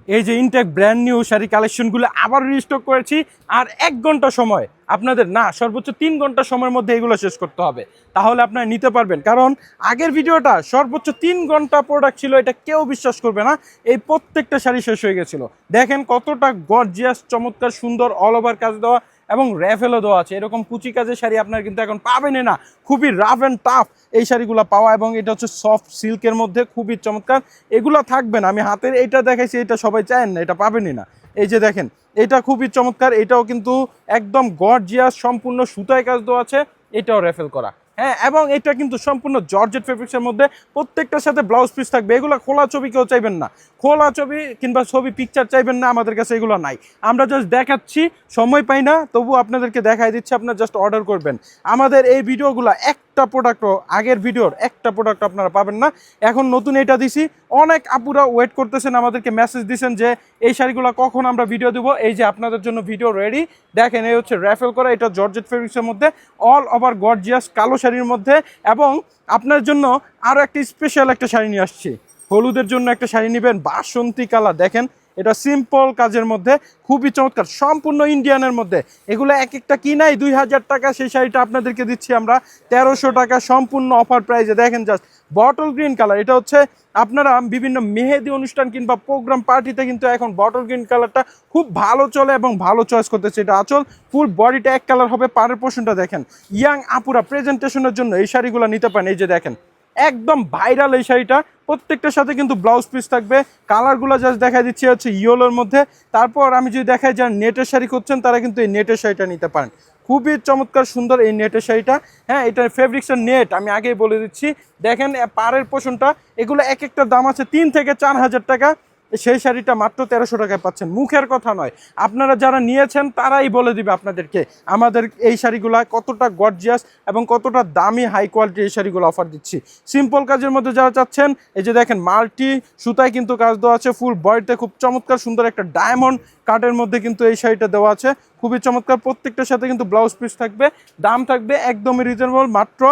এই যে intact brand new sari কালেকশনগুলো আবার রিস্টক করেছি। আর 1 ঘন্টা সময় আপনাদের, না সর্বোচ্চ 3 ঘন্টা সময়ের মধ্যে এগুলো শেষ করতে হবে, তাহলে আপনারা নিতে পারবেন। কারণ আগের ভিডিওটা সর্বোচ্চ 3 ঘন্টা প্রোডাক্ট ছিল, এটা কেউ বিশ্বাস করবে না। এই প্রত্যেকটা শাড়ি শেষ হয়ে গেছিলো। দেখেন কতটা গর্জিয়াস, চমৎকার, সুন্দর, অল ওভার কাজ দেওয়া এবং র্যাফেলও দেওয়া আছে। এরকম কুচি কাজের শাড়ি আপনারা কিন্তু এখন পাবেনই না। খুবই রাফ অ্যান্ড টাফ এই শাড়িগুলো পাওয়া, এবং এটা হচ্ছে সফট সিল্কের মধ্যে, খুবই চমৎকার। এগুলো থাকবে না, আমি হাতের এইটা দেখাইছি, এটা সবাই চায় না, এটা পাবেনই না। এই যে দেখেন, এটা খুবই চমৎকার, এটাও কিন্তু একদম গর্জিয়াস, সম্পূর্ণ সুতায় কাজ দেওয়া আছে, এটাও র্যাফেল করা। হ্যাঁ, এবং এটা কিন্তু সম্পূর্ণ জর্জেট ফেব্রিক্সের মধ্যে, প্রত্যেকটার সাথে ব্লাউজ পিস থাকবে। এগুলো খোলা ছবি কেউ চাইবেন না, খোলা ছবি কিংবা ছবি পিকচার চাইবেন না, আমাদের কাছে এগুলো নাই। আমরা জাস্ট দেখাচ্ছি, সময় পাই না তবু আপনাদেরকে দেখাই দিচ্ছি, আপনারা জাস্ট অর্ডার করবেন। আমাদের এই ভিডিওগুলো একটা প্রোডাক্টও, আগের ভিডিওর একটা প্রোডাক্ট আপনারা পাবেন না। এখন নতুন এটা দিছি, অনেক আপুরা ওয়েট করতেছেন, আমাদেরকে মেসেজ দিচ্ছেন যে এই শাড়িগুলো কখন আমরা ভিডিও দেবো। এই যে আপনাদের জন্য ভিডিও রেডি। দেখেন, এই হচ্ছে র্যাফেল করা, এটা জর্জেট ফেব্রিক্সের মধ্যে, অল ওভার গর্জিয়াস কালো শাড়ির মধ্যে। এবং আপনার জন্য আরও একটা স্পেশাল একটা শাড়ি নিয়ে আসছি। হলুদের জন্য একটা শাড়ি নেবেন, বাসন্তী কালার। দেখেন, এটা সিম্পল কাজের মধ্যে, খুবই চমৎকার, সম্পূর্ণ ইন্ডিয়ানের মধ্যে। এগুলো এক একটা কি নাই 2000 টাকা, সেই শাড়িটা আপনাদেরকে দিচ্ছি আমরা 1300 টাকা, সম্পূর্ণ অফার প্রাইসে। দেখেন জাস্ট বটল গ্রিন কালার, এটা হচ্ছে আপনারা বিভিন্ন মেহেদি অনুষ্ঠান কিংবা প্রোগ্রাম পার্টিতে কিন্তু এখন বটল গ্রিন কালারটা খুব ভালো চলে এবং ভালো চয়েস করতেছে। এটা আঁচল, ফুল বডিটা এক কালার হবে। পাড়ের পোর্শনটা দেখেন, ইয়াং আপুরা প্রেজেন্টেশনের জন্য এই শাড়িগুলো নিতে পারেন। এই যে দেখেন, একদম ভাইরাল এই শাড়িটা, প্রত্যেকটার সাথে কিন্তু ব্লাউজ পিস থাকবে। কালারগুলো জাস্ট দেখাই দিচ্ছি হচ্ছে ইয়েলোর মধ্যে। তারপর আমি যদি দেখাই যারা নেটের শাড়ি করছেন, তারা কিন্তু এই নেটের শাড়িটা নিতে পারেন। খুবই চমৎকার সুন্দর এই নেটের শাড়িটা। হ্যাঁ, এটা ফেব্রিক্সের নেট, আমি আগেই বলে দিচ্ছি। দেখেন পাড়ের পোষণটা, এগুলো এক একটা দাম আছে 3 থেকে 4000 টাকা। সেই শাড়িটা মাত্র 1300 টাকায় পাচ্ছেন। মুখের কথা নয়, আপনারা যারা নিয়েছেন তারাই বলে দিবে আপনাদেরকে আমাদের এই শাড়িগুলো কতটা গর্জিয়াস এবং কতটা দামি হাই কোয়ালিটি এই শাড়িগুলো অফার দিচ্ছি। সিম্পল কাজের মধ্যে যারা চাচ্ছেন, এই যে দেখেন মাল্টি সুতায় কিন্তু কাজ দেওয়া আছে, ফুল বডিতে খুব চমৎকার সুন্দর একটা ডায়মন্ড কাটের মধ্যে কিন্তু এই শাড়িটা দেওয়া আছে, খুবই চমৎকার। প্রত্যেকটার সাথে কিন্তু ব্লাউজ পিস থাকবে, দাম থাকবে একদমই রিজনেবল, মাত্র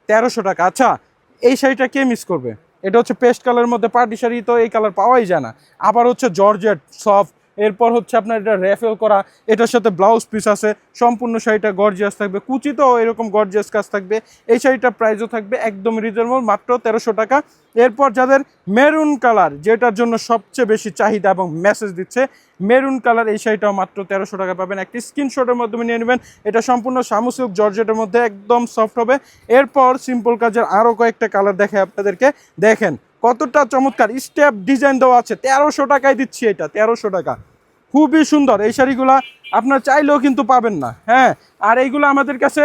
1300 টাকা। আচ্ছা, এই শাড়িটা কে মিস করবে? এটা হচ্ছে পেস্ট কালারের মধ্যে পার্টি শাড়ি, তো এই কালার পাওয়াই যায় না। আবার হচ্ছে জর্জেট সফট, এরপর হচ্ছে আপনার এটা র্যাফেল করা, এটার সাথে ব্লাউজ পিস আছে, সম্পূর্ণ শাড়িটা গর্জিয়াস থাকবে, কুচিতেও এরকম গর্জিয়াস কাজ থাকবে। এই শাড়িটার প্রাইসও থাকবে একদম রিজনেবল, মাত্র 1300 টাকা। এরপর যাদের মেরুন কালার, যেটার জন্য সবচেয়ে বেশি চাহিদা এবং মেসেজ দিচ্ছে, মেরুন কালার, এই শাড়িটাও মাত্র 1300 টাকা পাবেন। একটি স্ক্রিনশটের মাধ্যমে নিয়ে নেবেন। এটা সম্পূর্ণ শামু সিল্ক জর্জেটের মধ্যে, একদম সফট হবে। এরপর সিম্পল কাজের আরও কয়েকটা কালার দেখে আপনাদেরকে। দেখেন কতটা চমৎকার স্টেপ ডিজাইন দেওয়া আছে, 1300 টাকায় দিচ্ছি এটা, 1300 টাকা। খুবই সুন্দর এই শাড়িগুলা, আপনার চাইলেও কিন্তু পাবেন না। হ্যাঁ, আর এইগুলো আমাদের কাছে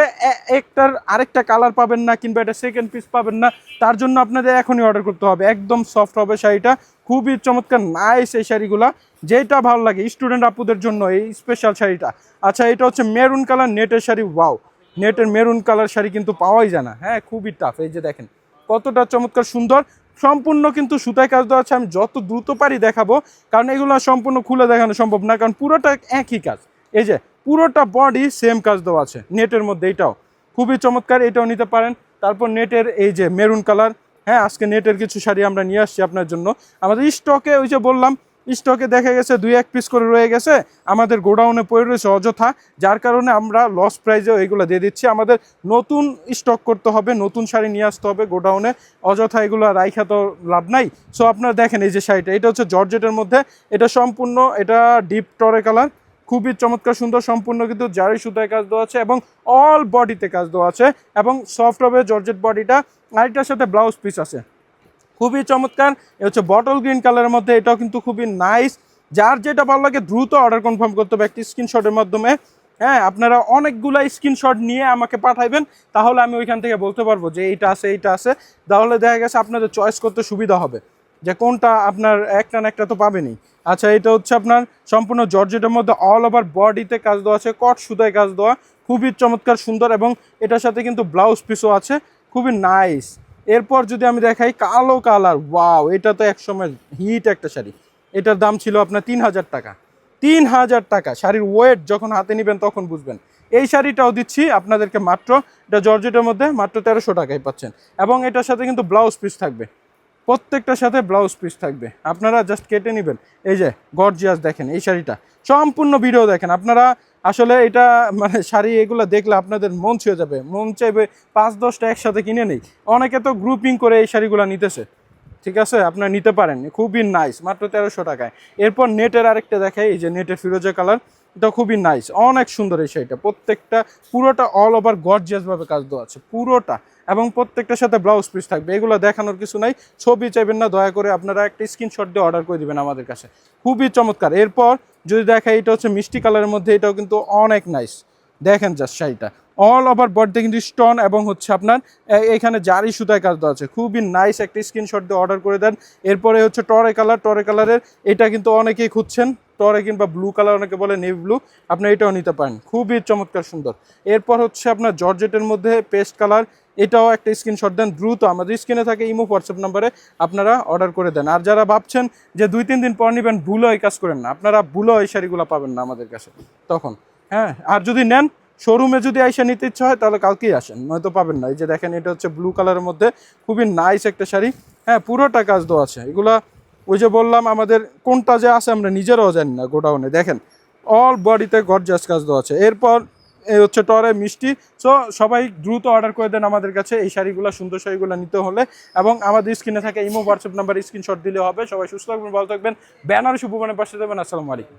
একটার আরেকটা কালার পাবেন না, কিংবা এটা সেকেন্ড পিস পাবেন না। তার জন্য আপনাদের এখনই অর্ডার করতে হবে। একদম সফট হবে শাড়িটা, খুবই চমৎকার, নাইস এই শাড়িগুলা। যেটা ভালো লাগে স্টুডেন্ট আপুদের জন্য এই স্পেশাল শাড়িটা। আচ্ছা, এটা হচ্ছে মেরুন কালার নেটের শাড়ি। ওয়াও, নেটের মেরুন কালার শাড়ি কিন্তু পাওয়াই যায় না। হ্যাঁ, খুবই টাফ। এই যে দেখেন কতটা চমৎকার সুন্দর, সম্পূর্ণ কিন্তু সুতায় কাজ দেওয়া আছে। আমি যত দ্রুত পারি দেখাবো, কারণ এগুলো সম্পূর্ণ খুলে দেখানো সম্ভব না, কারণ পুরোটা একই কাজ। এই যে পুরোটা বডি সেম কাজ দেওয়া আছে নেটের মধ্যে, এটাও খুবই চমৎকার, এটাও নিতে পারেন। তারপর নেটের এই যে মেরুন কালার। হ্যাঁ, আজকে নেটের কিছু শাড়ি আমরা নিয়ে আসছি আপনার জন্য। আমাদের স্টকে, ওই যে বললাম, স্টকে দেখা গেছে 2-1 পিস করে রয়ে গেছে, আমাদের গোডাউনে পড়ে রয়েছে অযথা, যার কারণে আমরা লস প্রাইজেও এগুলো দিয়ে দিচ্ছি। আমাদের নতুন স্টক করতে হবে, নতুন শাড়ি নিয়ে আসতে হবে গোডাউনে, অযথা এগুলো রাইখা তো লাভ নাই। সো আপনারা দেখেন এই যে শাড়িটা, এটা হচ্ছে জর্জেটের মধ্যে, এটা সম্পূর্ণ, এটা ডিপ টরে কালার, খুবই চমৎকার সুন্দর, সম্পূর্ণ কিন্তু জারি সুতায় কাজ দেওয়া আছে এবং অল বডিতে কাজ দেওয়া আছে, এবং সফট হবে জর্জেট বডিটা। আরেকটার সাথে ব্লাউজ পিস আছে, খুবই চমৎকার। এ হচ্ছে বটল গ্রিন কালারের মধ্যে, এটাও কিন্তু খুবই নাইস। যার যেটা ভালো লাগে দ্রুত অর্ডার কনফার্ম করতে হবে একটি স্ক্রিনশটের মাধ্যমে। হ্যাঁ, আপনারা অনেকগুলো স্ক্রিনশট নিয়ে আমাকে পাঠাইবেন, তাহলে আমি ওইখান থেকে বলতে পারবো যে এইটা আছে, এইটা আছে। তাহলে দেখা গেছে আপনাদের চয়েস করতে সুবিধা হবে যে কোনটা আপনার, একটা না একটা তো পাবেনই। আচ্ছা, এটা হচ্ছে আপনার সম্পূর্ণ জর্জেটের মধ্যে, অল ওভার বডিতে কাজ দেওয়া আছে, কট সুতায় কাজ দেওয়া, খুবই চমৎকার সুন্দর, এবং এটার সাথে কিন্তু ব্লাউজ পিসও আছে, খুবই নাইস। এরপর যদি আমি দেখাই কালো কালার, ওয়াও, এটা তো একসময় হিট একটা শাড়ি। এটার দাম ছিল আপনার 3000 টাকা, 3000 টাকা। শাড়ির ওয়েট যখন হাতে নেবেন তখন বুঝবেন। এই শাড়িটাও দিচ্ছি আপনাদেরকে মাত্র, এটা জর্জেটের মধ্যে, মাত্র 1300 টাকায় পাচ্ছেন, এবং এটার সাথে কিন্তু ব্লাউজ পিস থাকবে। প্রত্যেকটার সাথে ব্লাউজ পিস থাকবে, আপনারা জাস্ট কেটে নেবেন। এই যে গর্জিয়াস দেখেন এই শাড়িটা, সম্পূর্ণ ভিডিও দেখেন আপনারা। আসলে এটা মানে শাড়ি এগুলো দেখলে আপনাদের মন ছুঁয়ে যাবে, মন চাইবে 5-10টা একসাথে কিনে নেই। অনেকে তো গ্রুপিং করে এই শাড়িগুলো নিতেছে, ঠিক আছে, আপনারা নিতে পারেন, খুবই নাইস, মাত্র 1300 টাকায়। এরপর নেটের আরেকটা দেখাই, এই যে নেটের ফিরোজা কালার, এটা খুবই নাইস, অনেক সুন্দর এই শাড়িটা। প্রত্যেকটা পুরোটা অল ওভার গর্জিয়াসভাবে কাজ দেওয়া আছে পুরোটা, এবং প্রত্যেকটার সাথে ব্লাউজ পিস থাকবে। এগুলো দেখানোর কিছু নাই, ছবি চাইবেন না, দয়া করে আপনারা একটা স্ক্রিনশট দিয়ে অর্ডার করে দিবেন আমাদের কাছে, খুবই চমৎকার। এরপর যদি দেখাই, এটা হচ্ছে মিষ্টি কালারের মধ্যে, এটাও কিন্তু অনেক নাইস। দেখেন জাস্ট শাড়িটা অল ওভার বডিতে কিন্তু স্টোন এবং হচ্ছে আপনার এখানে জারি সুতায় কাজ দেওয়া আছে, খুবই নাইস। একটা স্ক্রিনশট দিয়ে অর্ডার করে দেন। এরপরে হচ্ছে টরে কালার, টরে কালারের এটা কিন্তু অনেকেই খুঁজছেন, টরে কিংবা ব্লু কালার অনেকে বলে নেভি ব্লু, আপনি এটাও নিতে পারেন, খুবই চমৎকার সুন্দর। এরপর হচ্ছে আপনার জর্জেটের মধ্যে পেস্ট কালার, এটাও একটা স্ক্রিনশট দেন দ্রুত, আমাদের স্ক্রিনে থাকে ইমো হোয়াটসঅ্যাপ নাম্বারে আপনারা অর্ডার করে দেন। আর যারা ভাবছেন যে 2-3 দিন পর নেবেন, ভুলও এই কাজ করেন না, আপনারা ভুলও এই শাড়িগুলো পাবেন না আমাদের কাছে তখন। হ্যাঁ, আর যদি নেন শোরুমে যদি আইসা নিতে ইচ্ছা হয় তাহলে কালকেই আসেন, নয়তো পাবেন না। এই যে দেখেন, এটা হচ্ছে ব্লু কালারের মধ্যে, খুবই নাইস একটা শাড়ি। হ্যাঁ, পুরোটা কাজ দেওয়া আছে এগুলা। ওই যে বললাম, আমাদের কোনটা যে আছে আমরা নিজেরাও জানি না গোডাউনে। দেখেন অল বডিতে গর্জিয়াস কাজ দেওয়া আছে। এরপর এই হচ্ছে টরে মিষ্টি। সো সবাই দ্রুত অর্ডার করে দেন আমাদের কাছে এই শাড়িগুলো, সুন্দর শাড়িগুলো নিতে হলে। এবং আমাদের স্ক্রিনে থাকে ইমো হোয়াটসঅ্যাপ নাম্বার, স্ক্রিনশট দিলে হবে। সবাই সুস্থ থাকবেন, ভালো থাকবেন, বেনারসি উপমানের পাশে দেবেন। আসসালামু আলাইকুম।